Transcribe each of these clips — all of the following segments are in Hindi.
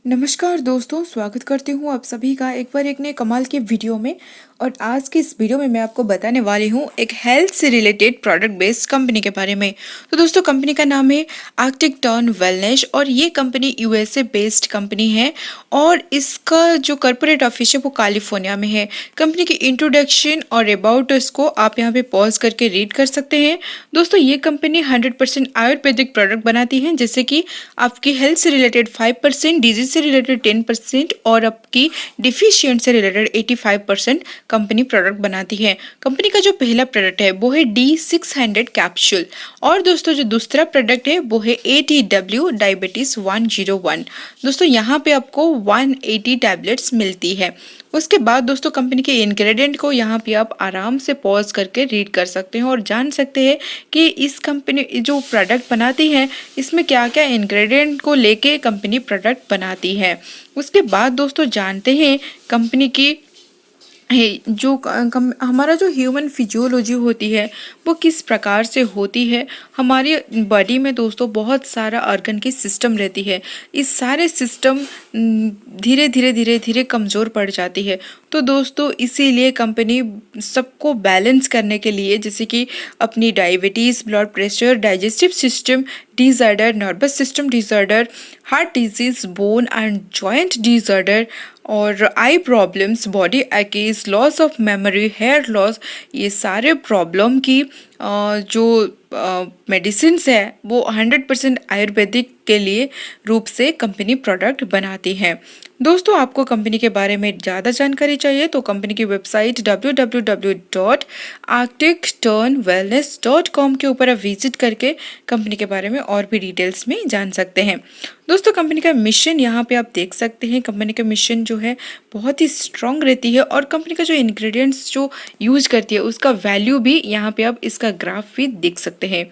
नमस्कार दोस्तों, स्वागत करती हूँ आप सभी का एक बार एक नए कमाल के वीडियो में। और आज के इस वीडियो में मैं आपको बताने वाली हूँ एक हेल्थ से रिलेटेड प्रोडक्ट बेस्ड कंपनी के बारे में। तो दोस्तों, कंपनी का नाम है आर्कटिक टर्न वेलनेस और ये कंपनी यूएसए बेस्ड कंपनी है और इसका जो कॉर्पोरेट ऑफिस है वो कैलिफोर्निया में है। कंपनी की इंट्रोडक्शन और अबाउट इसको आप यहाँ पे पॉज करके रीड कर सकते हैं। दोस्तों, ये कंपनी 100% आयुर्वेदिक प्रोडक्ट बनाती है, जैसे कि आपकी हेल्थ से रिलेटेड 5%, डिजीज से रिलेटेड 10% और आपकी डिफिशियंट से रिलेटेड 85% कंपनी प्रोडक्ट बनाती है। कंपनी का जो पहला प्रोडक्ट है वो है D600 कैप्सूल और दोस्तों जो दूसरा प्रोडक्ट है वो है ATW डायबिटीज 101। दोस्तों यहाँ पे आपको 180 टैबलेट्स मिलती है। उसके बाद दोस्तों कंपनी के इंग्रेडिएंट को यहाँ पे आप आराम से पॉज करके रीड कर सकते हैं और जान सकते हैं कि इस कंपनी जो प्रोडक्ट बनाती है इसमें क्या क्या इंग्रेडिएंट को लेके कंपनी प्रोडक्ट बनाती है। उसके बाद दोस्तों जानते हैं कंपनी की जो हमारा जो ह्यूमन फिजियोलॉजी होती है वो किस प्रकार से होती है। हमारी बॉडी में दोस्तों बहुत सारा ऑर्गन की सिस्टम रहती है। इस सारे सिस्टम धीरे धीरे कमज़ोर पड़ जाती है। तो दोस्तों इसीलिए कंपनी सबको बैलेंस करने के लिए, जैसे कि अपनी diabetes, blood pressure, digestive system disorder, nervous system disorder, heart disease, bone and joint disorder और eye problems, body aches, loss of memory, hair loss, ये सारे प्रॉब्लम की जो मेडिसिन्स है वो 100% आयुर्वेदिक के लिए रूप से कंपनी प्रोडक्ट बनाती है। दोस्तों आपको कंपनी के बारे में ज़्यादा जानकारी चाहिए तो कंपनी की वेबसाइट www.arcticturnwellness.com के ऊपर आप विजिट करके कंपनी के बारे में और भी डिटेल्स में जान सकते हैं। दोस्तों कंपनी का मिशन यहाँ पे आप देख सकते हैं। कंपनी का मिशन जो है बहुत ही स्ट्रॉन्ग रहती है और कंपनी का जो इंग्रेडिएंट्स जो यूज करती है उसका वैल्यू भी यहाँ पे आप इसका ग्राफ भी देख सकते हैं।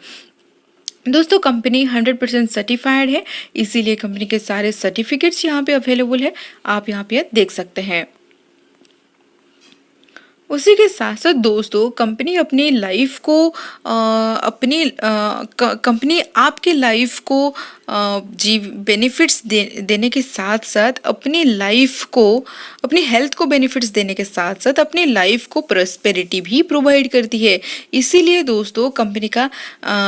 दोस्तों कंपनी 100% सर्टिफाइड है, इसीलिए कंपनी के सारे सर्टिफिकेट्स यहाँ पे अवेलेबल है, आप यहाँ पे देख सकते हैं। उसी के साथ साथ दोस्तों कंपनी अपनी लाइफ को कंपनी आपके लाइफ को बेनिफिट्स देने के साथ साथ अपनी लाइफ को, अपनी हेल्थ को बेनिफिट्स देने के साथ साथ अपनी लाइफ को प्रॉस्पेरिटी भी प्रोवाइड करती है। इसीलिए दोस्तों कंपनी का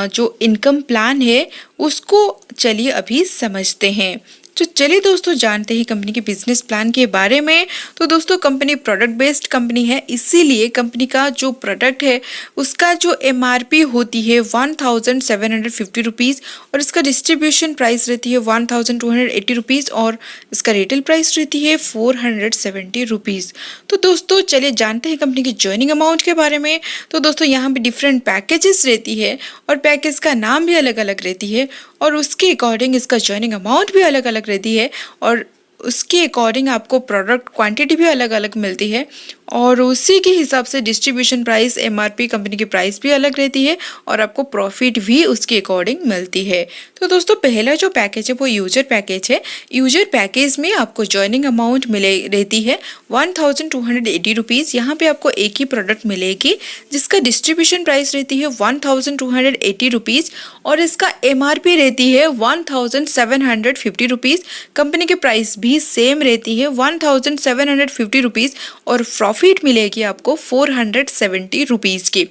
जो इनकम प्लान है उसको चलिए अभी समझते हैं। तो चलिए दोस्तों जानते हैं कंपनी के बिजनेस प्लान के बारे में। तो दोस्तों कंपनी प्रोडक्ट बेस्ड कंपनी है, इसीलिए कंपनी का जो प्रोडक्ट है उसका जो MRP होती है 1750 रुपीज़ और इसका डिस्ट्रीब्यूशन प्राइस रहती है 1280 रुपीज़ और इसका रिटेल प्राइस रहती है 470 रुपीज़। तो दोस्तों चलिए जानते हैं कंपनी की ज्वाइनिंग अमाउंट के बारे में। तो दोस्तों यहाँ पे डिफरेंट पैकेजेस रहती है और पैकेज का नाम भी अलग अलग रहती है और उसके अकॉर्डिंग इसका ज्वाइनिंग अमाउंट भी अलग अलग रहती है और उसके अकॉर्डिंग आपको प्रोडक्ट क्वांटिटी भी अलग अलग मिलती है और उसी के हिसाब से डिस्ट्रीब्यूशन प्राइस, MRP कंपनी की प्राइस भी अलग रहती है और आपको प्रॉफिट भी उसके अकॉर्डिंग मिलती है। तो दोस्तों पहला जो पैकेज है वो यूजर पैकेज है। यूजर पैकेज में आपको ज्वाइनिंग अमाउंट मिले रहती है 1280 रुपीज़। यहाँ पे आपको एक ही प्रोडक्ट मिलेगी जिसका डिस्ट्रीब्यूशन प्राइस रहती है 1280 रुपीज़ और इसका MRP रहती है 1750 रुपीज़। कंपनी की प्राइस भी सेम रहती है 1750 रुपीज़ और प्रॉफिट मिलेगी आपको 470 रुपीज़ की।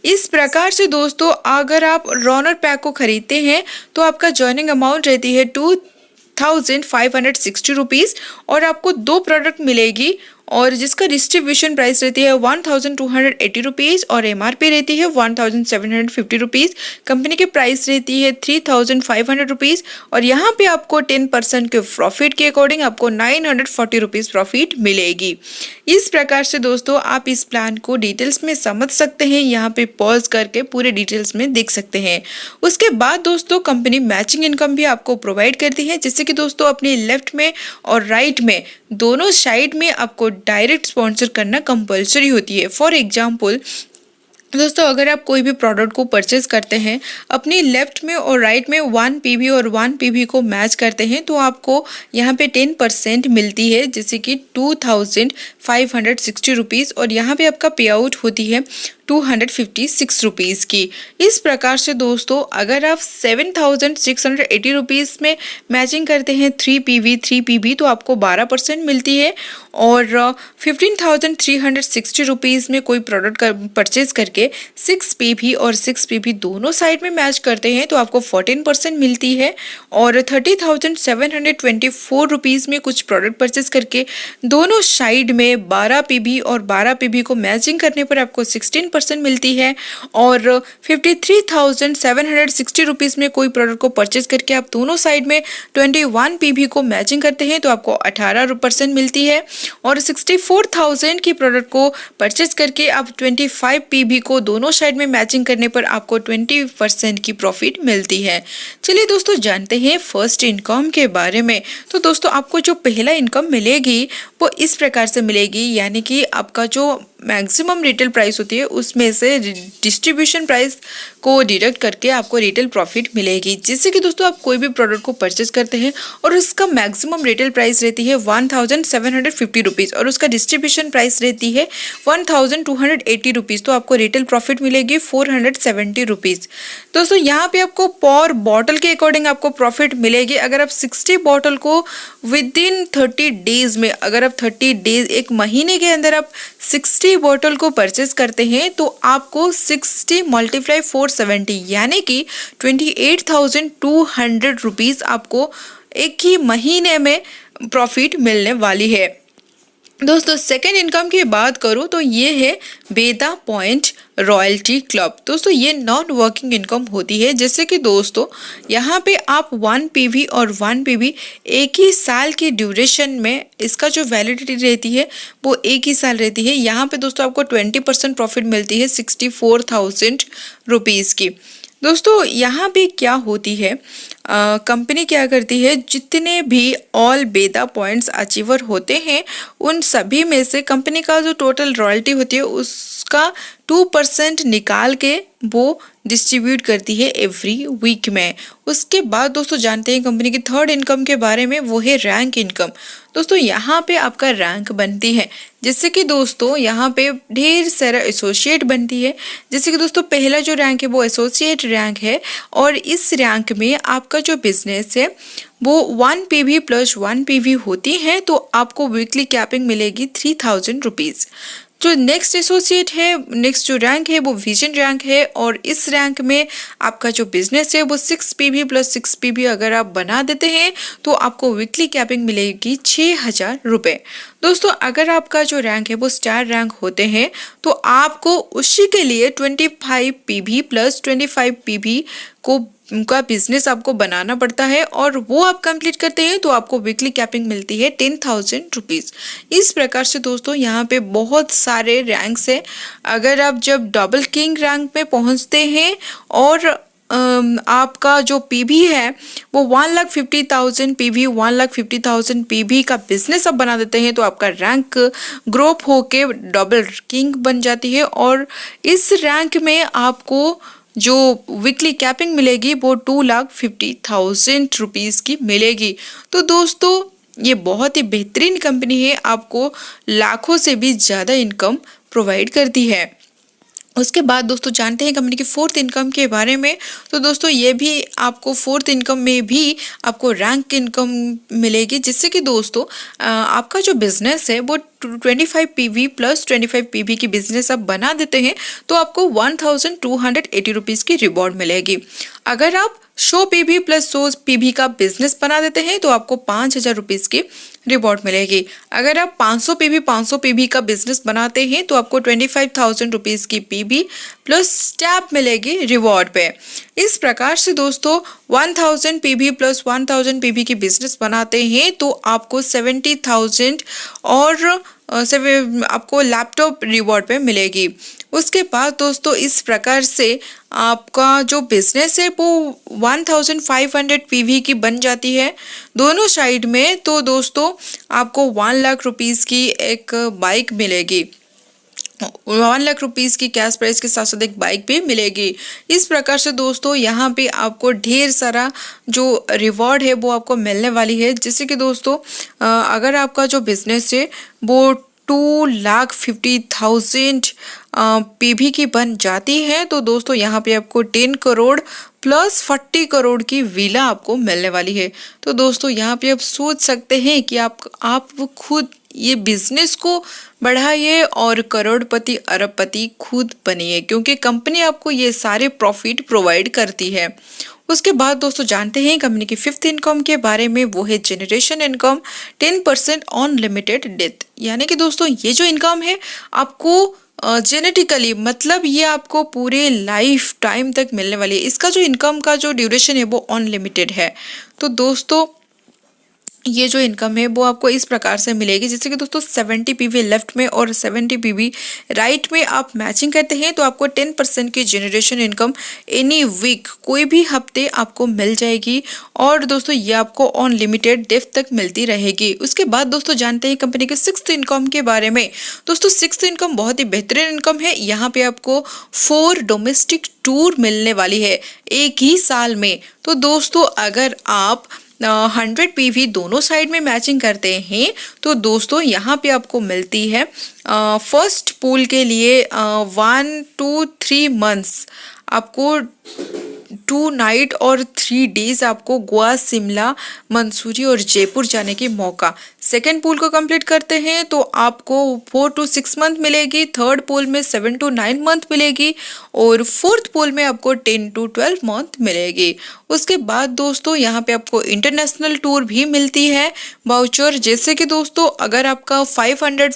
इस प्रकार से दोस्तों अगर आप रॉनर पैक को खरीदते हैं तो आपका ज्वाइनिंग अमाउंट रहती है 2560 रुपीज़ और आपको 2 प्रोडक्ट मिलेगी और जिसका डिस्ट्रीब्यूशन प्राइस रहती है 1280 रुपीज़ और MRP रहती है 1750 रुपीज़। कंपनी की प्राइस रहती है 3500 रुपीज़ और यहाँ पे आपको 10% के प्रॉफिट के अकॉर्डिंग आपको 940 रुपीज़ प्रॉफिट मिलेगी। इस प्रकार से दोस्तों आप इस प्लान को डिटेल्स में समझ सकते हैं, यहाँ पे पॉज करके पूरे डिटेल्स में देख सकते हैं। उसके बाद दोस्तों कंपनी मैचिंग इनकम भी आपको प्रोवाइड करती है, जैसे कि दोस्तों अपनी लेफ्ट में और राइट में दोनों साइड में आपको डायरेक्ट स्पॉन्सर करना कंपलसरी होती है। फॉर एग्जाम्पल दोस्तों अगर आप कोई भी प्रोडक्ट को परचेज करते हैं, अपनी लेफ्ट में और राइट में 1 PV और 1 PV को मैच करते हैं तो आपको यहाँ पे 10% मिलती है, जैसे कि 2560 रुपीज़ और यहाँ पे आपका पे आउट होती है 256 रुपीज़ की। इस प्रकार से दोस्तों अगर आप 7,680 रुपीज़ में मैचिंग करते हैं 3 PV तो आपको 12% मिलती है, और 15,360 रुपीज़ में कोई प्रोडक्ट परचेज करके 6 PV और 6 PV दोनों साइड में मैच करते हैं तो आपको 14% मिलती है, और 30,724 रुपीज़ में कुछ प्रोडक्ट परचेज करके दोनों साइड में 12 PV और 12 PV को मैचिंग करने पर आपको 16% मिलती है, और 53,760 रुपीज़ में कोई प्रोडक्ट को परचेज करके आप दोनों साइड में 21 PV को मैचिंग करते हैं तो आपको 18% मिलती है, और 64,000 की प्रोडक्ट को परचेज करके आप 25 PV को दोनों साइड में मैचिंग करने पर आपको 20% की प्रॉफिट मिलती है। चलिए दोस्तों जानते हैं फर्स्ट इनकम के बारे में। तो दोस्तों आपको जो पहला इनकम मिलेगी वो इस प्रकार से मिलेगी, यानी कि आपका जो मैक्सिमम रिटेल प्राइस होती है उसमें से डिस्ट्रीब्यूशन प्राइस को डिडक्ट करके आपको रिटेल प्रॉफिट मिलेगी। जिससे कि दोस्तों आप कोई भी प्रोडक्ट को परचेज करते हैं और उसका मैक्सिमम रिटेल प्राइस रहती है 1,750 रुपीज़ और उसका डिस्ट्रीब्यूशन प्राइस रहती है 1,280 रुपीज़, तो आपको रिटेल प्रॉफिट मिलेगी 470 रुपीज़। दोस्तों यहाँ पे आपको पर बॉटल के अकॉर्डिंग आपको प्रॉफिट मिलेगी। अगर आप 60 बॉटल को विद इन 30 डेज में, अगर आप 30 डेज एक महीने के अंदर आप 60 बॉटल को परचेज करते हैं तो आपको 60 × 470 यानी कि 28,200 रुपीज़ आपको एक ही महीने में प्रॉफिट मिलने वाली है। दोस्तों सेकेंड इनकम की बात करूं तो ये है वेदा पॉइंट रॉयल्टी क्लब। दोस्तों ये नॉन वर्किंग इनकम होती है, जैसे कि दोस्तों यहाँ पे आप 1 PV और 1 PV एक ही साल की ड्यूरेशन में इसका जो वैलिडिटी रहती है वो एक ही साल रहती है। यहाँ पे दोस्तों आपको 20% प्रॉफिट मिलती है 64,000 रुपीज़ की। दोस्तों यहाँ पे क्या होती है, कंपनी क्या करती है, जितने भी ऑल वेदा पॉइंट्स अचीवर होते हैं उन सभी में से कंपनी का जो टोटल रॉयल्टी होती है उसका 2% निकाल के वो डिस्ट्रीब्यूट करती है एवरी वीक में। उसके बाद दोस्तों जानते हैं कंपनी की थर्ड इनकम के बारे में, वो है रैंक इनकम। दोस्तों यहाँ पे आपका रैंक बनती है, जिससे कि दोस्तों यहाँ पे ढेर सारा एसोसिएट बनती है। जैसे कि दोस्तों पहला जो रैंक है वो एसोसिएट रैंक है, और इस रैंक में आपका जो बिजनेस है वो 1 PV + 1 PV होती है तो आपको वीकली कैपिंग मिलेगी 3,000 रुपीज़। जो नेक्स्ट एसोसिएट है, नेक्स्ट जो रैंक है वो विजन रैंक है, और इस रैंक में आपका जो बिजनेस है वो 6 PV + 6 PV अगर आप बना देते हैं तो आपको वीकली कैपिंग मिलेगी 6,000 रुपये। दोस्तों अगर आपका जो रैंक है वो स्टार रैंक होते हैं तो आपको उसी के लिए 25 PV + 25 PV को उनका बिजनेस आपको बनाना पड़ता है, और वो आप कंप्लीट करते हैं तो आपको वीकली कैपिंग मिलती है 10,000 रुपीज़। इस प्रकार से दोस्तों यहाँ पे बहुत सारे रैंक्स हैं। अगर आप जब डबल किंग रैंक में पहुँचते हैं और आपका जो PV है वो 1,50,000 PV 1,50,000 PV का बिजनेस आप बना देते हैं तो आपका रैंक ग्रोप होके डबल किंग बन जाती है, और इस रैंक में आपको जो वीकली कैपिंग मिलेगी वो 2,50,000 रुपीज़ की मिलेगी। तो दोस्तों ये बहुत ही बेहतरीन कंपनी है, आपको लाखों से भी ज़्यादा इनकम प्रोवाइड करती है। उसके बाद दोस्तों जानते हैं कंपनी की फोर्थ इनकम के बारे में। तो दोस्तों ये भी आपको फोर्थ इनकम में भी आपको रैंक इनकम मिलेगी, जिससे कि दोस्तों आपका जो बिजनेस है वो 25 PV + 25 PV की बिजनेस आप बना देते हैं तो आपको 1,280 रुपीज़ की रिवॉर्ड मिलेगी। अगर आप 100 PV + 100 PV का बिजनेस बना देते हैं तो आपको 5,000 रुपीज़ की रिवॉर्ड मिलेगी। अगर आप 500 PV का बिजनेस बनाते हैं तो आपको 25,000 रुपीज़ की PV + स्टैप मिलेगी रिवॉर्ड पे। इस प्रकार से दोस्तों 1,000 PV + 1,000 PV की बिजनेस बनाते हैं तो आपको 70,000 और आपको लैपटॉप रिवॉर्ड पे मिलेगी। उसके बाद दोस्तों इस प्रकार से आपका जो बिजनेस है वो 1,500 PV की बन जाती है दोनों साइड में, तो दोस्तों आपको 1 लाख रुपीज़ की एक बाइक मिलेगी। 1 लाख रुपीज़ की कैश प्राइस के साथ साथ एक बाइक भी मिलेगी। इस प्रकार से दोस्तों यहाँ पे आपको ढेर सारा जो रिवॉर्ड है वो आपको मिलने वाली है। जैसे कि दोस्तों अगर आपका जो बिजनेस है वो 2,50,000 पीवी की बन जाती है। तो दोस्तों यहाँ पे आपको 10 करोड़ प्लस 40 करोड़ की विला आपको मिलने वाली है। तो दोस्तों यहाँ पे आप सोच सकते हैं कि आप खुद ये बिजनेस को बढ़ाइए और करोड़पति अरबपति खुद बनिए, क्योंकि कंपनी आपको ये सारे प्रॉफिट प्रोवाइड करती है। उसके बाद दोस्तों जानते हैं कंपनी की फिफ्थ इनकम के बारे में, वो है generation income 10% on limited death. यानी कि दोस्तों ये जो इनकम है आपको जेनेटिकली मतलब ये आपको पूरे लाइफ टाइम तक मिलने वाली है। इसका जो इनकम का जो ड्यूरेशन है वो अनलिमिटेड है। तो दोस्तों ये जो इनकम है वो आपको इस प्रकार से मिलेगी, जैसे कि दोस्तों 70 पीवी लेफ्ट में और 70 पीवी राइट में आप मैचिंग करते हैं तो आपको 10% की जनरेशन इनकम एनी वीक कोई भी हफ्ते आपको मिल जाएगी। और दोस्तों ये आपको अनलिमिटेड डेफ तक मिलती रहेगी। उसके बाद दोस्तों जानते हैं कंपनी के सिक्स्थ इनकम के बारे में। दोस्तों सिक्स्थ इनकम बहुत ही बेहतरीन इनकम है। यहाँ पे आपको 4 डोमेस्टिक टूर मिलने वाली है एक ही साल में। तो दोस्तों अगर आप 100 पीवी दोनों साइड में मैचिंग करते हैं तो दोस्तों यहाँ पे आपको मिलती है फर्स्ट पूल के लिए 1 to 3 मंथ्स आपको 2 नाइट और 3 डेज आपको गोवा, शिमला, मंसूरी और जयपुर जाने की मौका। सेकेंड पूल को कंप्लीट करते हैं तो आपको 4 to 6 मंथ मिलेगी। थर्ड पूल में 7 to 9 मंथ मिलेगी और फोर्थ पूल में आपको 10 to 12 मंथ मिलेगी। उसके बाद दोस्तों यहाँ पे आपको इंटरनेशनल टूर भी मिलती है वाउचर, जैसे कि दोस्तों अगर आपका 500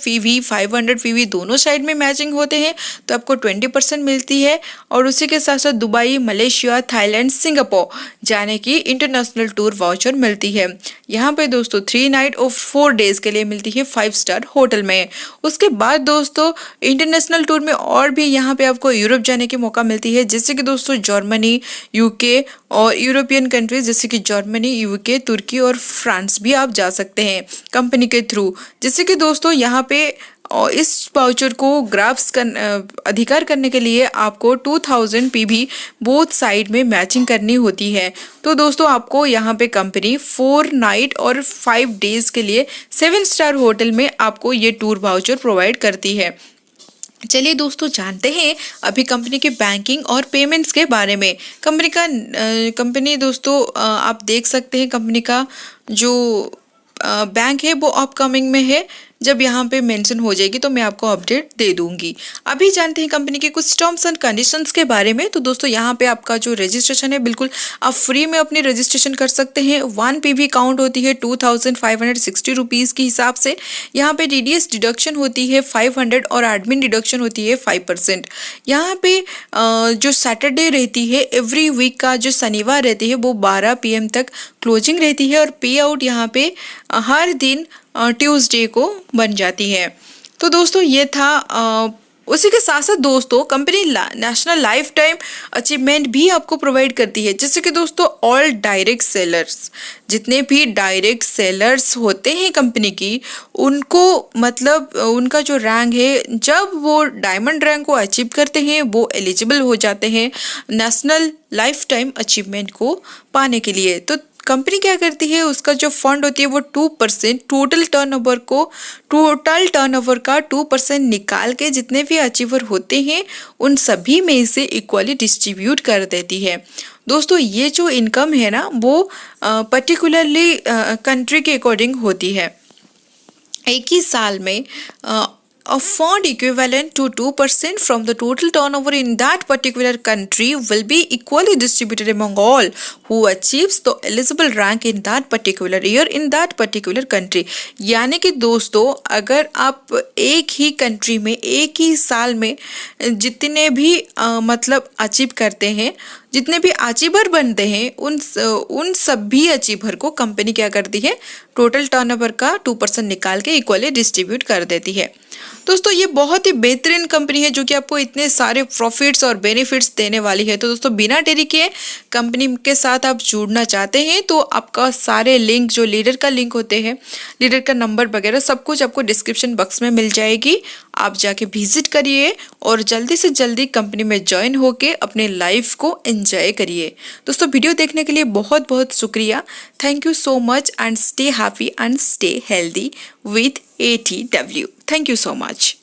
पीवी दोनों साइड में मैचिंग होते हैं तो आपको 20% मिलती है। और उसी के साथ साथ दुबई, मलेशिया, थाईलैंड, सिंगापुर जाने की इंटरनेशनल टूर वाउचर मिलती है। यहाँ पे दोस्तों 3 नाइट और 4 डेज के लिए मिलती है 5 स्टार होटल में। उसके बाद दोस्तों इंटरनेशनल टूर में और भी यहाँ पे आपको यूरोप जाने की मौका मिलती है, जैसे कि दोस्तों जर्मनी, यूके और यूरोपियन कंट्रीज जैसे कि जर्मनी, यूके, तुर्की और फ्रांस भी आप जा सकते हैं कंपनी के थ्रू। जैसे कि दोस्तों यहाँ पे और इस वाउचर को अधिकार करने के लिए आपको 2000 पीवी बोथ साइड में मैचिंग करनी होती है। तो दोस्तों आपको यहाँ पे कंपनी 4 नाइट और 5 डेज के लिए 7 स्टार होटल में आपको ये टूर वाउचर प्रोवाइड करती है। चलिए दोस्तों जानते हैं अभी कंपनी के बैंकिंग और पेमेंट्स के बारे में। कंपनी दोस्तों आप देख सकते हैं कंपनी का जो बैंक है वो अपकमिंग में है। जब यहाँ पे मेंशन हो जाएगी तो मैं आपको अपडेट दे दूंगी। अभी जानते हैं कंपनी के कुछ टर्म्स एंड कंडीशंस के बारे में। तो दोस्तों यहाँ पे आपका जो रजिस्ट्रेशन है बिल्कुल आप फ्री में अपनी रजिस्ट्रेशन कर सकते हैं। 1 पीवी काउंट होती है 2560 रुपीज़ के हिसाब से। यहाँ पे टीडीएस डिडक्शन होती है 500 और एडमिन डिडक्शन होती है 5%। यहाँ पे जो सैटरडे रहती है एवरी वीक का जो शनिवार रहती है वो 12 PM तक क्लोजिंग रहती है और पे आउट यहाँ पे हर दिन ट्यूसडे को बन जाती है। तो दोस्तों ये था। उसी के साथ साथ दोस्तों company national life time achievement भी आपको प्रोवाइड करती है, जैसे कि दोस्तों ऑल डायरेक्ट सेलर्स, जितने भी डायरेक्ट सेलर्स होते हैं कंपनी की, उनको मतलब उनका जो रैंक है जब वो डायमंड रैंक को अचीव करते हैं वो एलिजिबल हो जाते हैं टर्नल लाइफ टाइम अचीवमेंट को पाने के लिए। तो कंपनी क्या करती है उसका जो फंड होती है वो 2% टोटल टर्नओवर का 2% निकाल के जितने भी अचीवर होते हैं उन सभी में से इक्वली डिस्ट्रीब्यूट कर देती है। दोस्तों ये जो इनकम है ना वो पर्टिकुलरली कंट्री के अकॉर्डिंग होती है। एक ही साल में a fund equivalent to 2% from the total turnover in that particular country will be equally distributed among all who achieves the eligible rank in that particular year in that particular country। यानी कि दोस्तों अगर आप एक ही कंट्री में एक ही साल में जितने भी मतलब अचीव करते हैं, जितने भी अचीवर बनते हैं उन सभी अचीवर को कंपनी क्या करती है टोटल टर्नओवर का 2% निकाल के इक्वली डिस्ट्रीब्यूट कर देती है। दोस्तों ये बहुत ही बेहतरीन कंपनी है जो कि आपको इतने सारे प्रॉफिट्स और बेनिफिट्स देने वाली है। तो दोस्तों बिना देरी के कंपनी के साथ आप जुड़ना चाहते हैं तो आपका सारे लिंक जो लीडर का लिंक होते हैं, लीडर का नंबर वगैरह सब कुछ आपको डिस्क्रिप्शन बॉक्स में मिल जाएगी। आप जाके विजिट करिए और जल्दी से जल्दी कंपनी में ज्वाइन होके अपने लाइफ को एंजॉय करिए। दोस्तों वीडियो देखने के लिए बहुत बहुत शुक्रिया। Thank you so much and stay happy and stay healthy with ATW। Thank you so much.